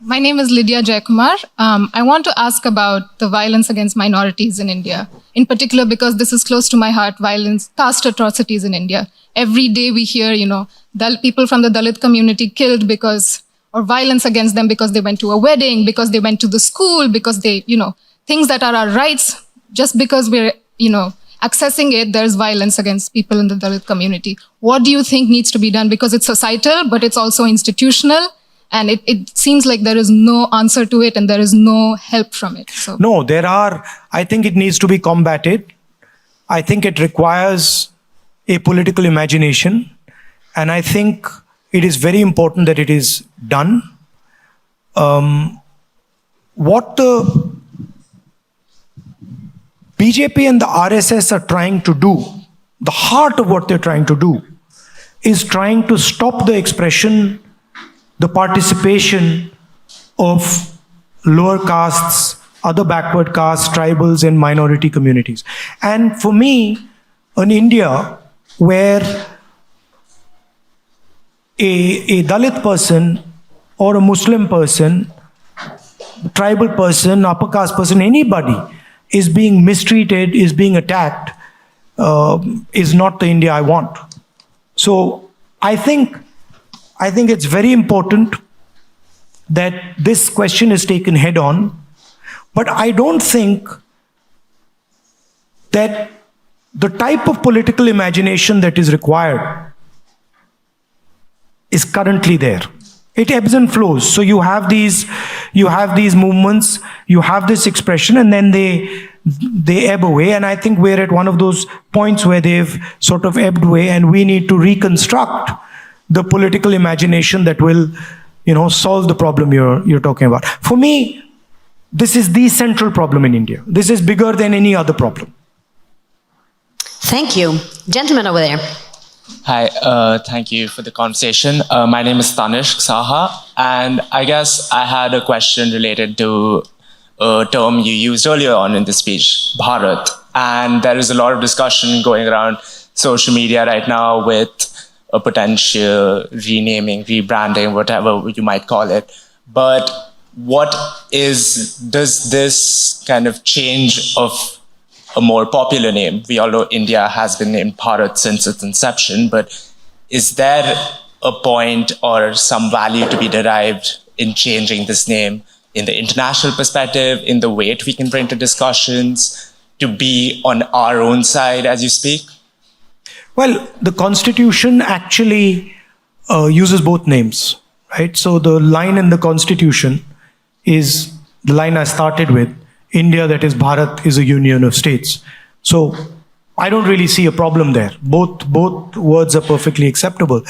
My name is Lydia Jaikumar. I want to ask about the violence against minorities in India, in particular because this is close to my heart, violence, caste atrocities in India. Every day we hear, people from the Dalit community killed or violence against them because they went to a wedding, because they went to the school, because they, things that are our rights, just because we're, accessing it, there's violence against people in the Dalit community. What do you think needs to be done? Because it's societal, but it's also institutional. And it seems like there is no answer to it and there is no help from it. So. No, I think it needs to be combated. I think it requires a political imagination. And I think it is very important that it is done. What the BJP and the RSS are trying to do, the heart of what they're trying to do, is trying to stop the expression, the participation of lower castes, other backward castes, tribals, and minority communities. And for me, in India, where a Dalit person or a Muslim person, tribal person, upper caste person, anybody is being mistreated, is being attacked, is not the India I want. So I think it's very important that this question is taken head on, but I don't think that the type of political imagination that is required is currently there. It ebbs and flows. So you have these movements, you have this expression, and then they ebb away. And I think we're at one of those points where they've sort of ebbed away, and we need to reconstruct the political imagination that will, solve the problem you're talking about. For me, this is the central problem in India. This is bigger than any other problem. Thank you. Gentleman over there. Hi, thank you for the conversation. My name is Tanishq Saha, and I guess I had a question related to a term you used earlier on in the speech, Bharat. And there is a lot of discussion going around social media right now with a potential renaming, rebranding, whatever you might call it. But does this kind of change of a more popular name? We all know India has been named Bharat since its inception, but is there a point or some value to be derived in changing this name in the international perspective, in the weight we can bring to discussions, to be on our own side as you speak? Well, the Constitution actually uses both names, right? So the line in the Constitution is the line I started with. India, that is Bharat, is a union of states. So I don't really see a problem there. Both words are perfectly acceptable.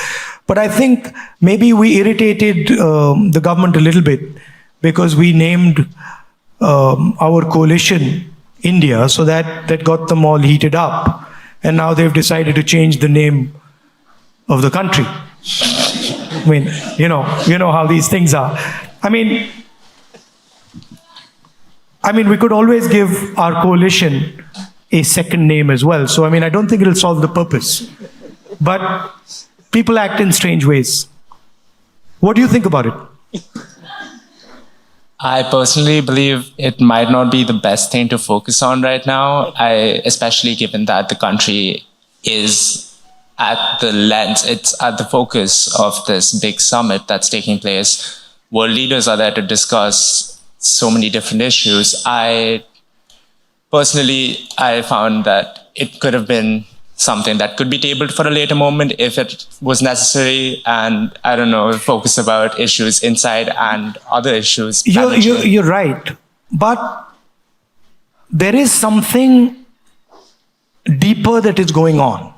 But I think maybe we irritated the government a little bit because we named our coalition India, so that got them all heated up. And now they've decided to change the name of the country. I mean, you know how these things are. I mean, we could always give our coalition a second name as well. So, I don't think it'll solve the purpose. But people act in strange ways. What do you think about it? I personally believe it might not be the best thing to focus on right now, especially given that the country is at the lens, it's at the focus of this big summit that's taking place. World leaders are there to discuss so many different issues. I found that it could have been something that could be tabled for a later moment if it was necessary, and focus about issues inside and other issues. You're right, but there is something deeper that is going on,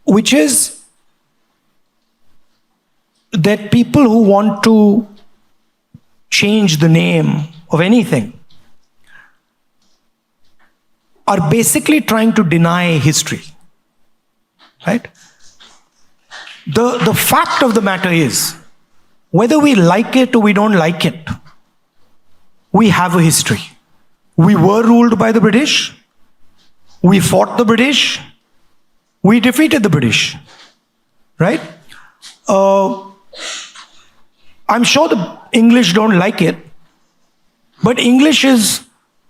which is that people who want to change the name of anything are basically trying to deny history, right? The fact of the matter is, whether we like it or we don't like it, we have a history. We were ruled by the British. We fought the British. We defeated the British, right? I'm sure the English don't like it, but English is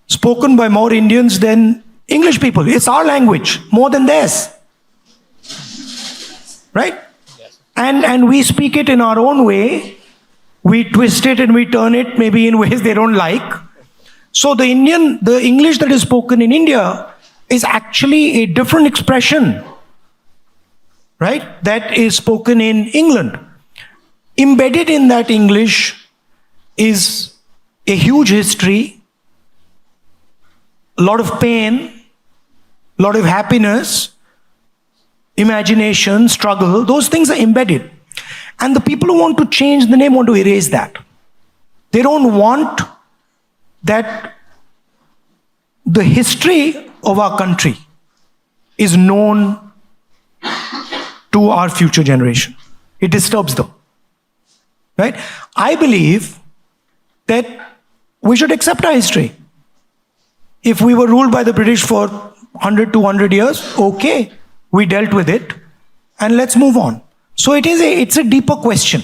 spoken by more Indians than English people. It's our language, more than theirs. Right? And we speak it in our own way. We twist it and we turn it maybe in ways they don't like. So the English that is spoken in India is actually a different expression, right, that is spoken in England. Embedded in that English is a huge history, a lot of pain, a lot of happiness, imagination, struggle. Those things are embedded. And the people who want to change the name want to erase that. They don't want that the history of our country is known to our future generation. It disturbs them. Right? I believe that we should accept our history. If we were ruled by the British for 100, 200 years, okay, we dealt with it and let's move on. So it's a deeper question.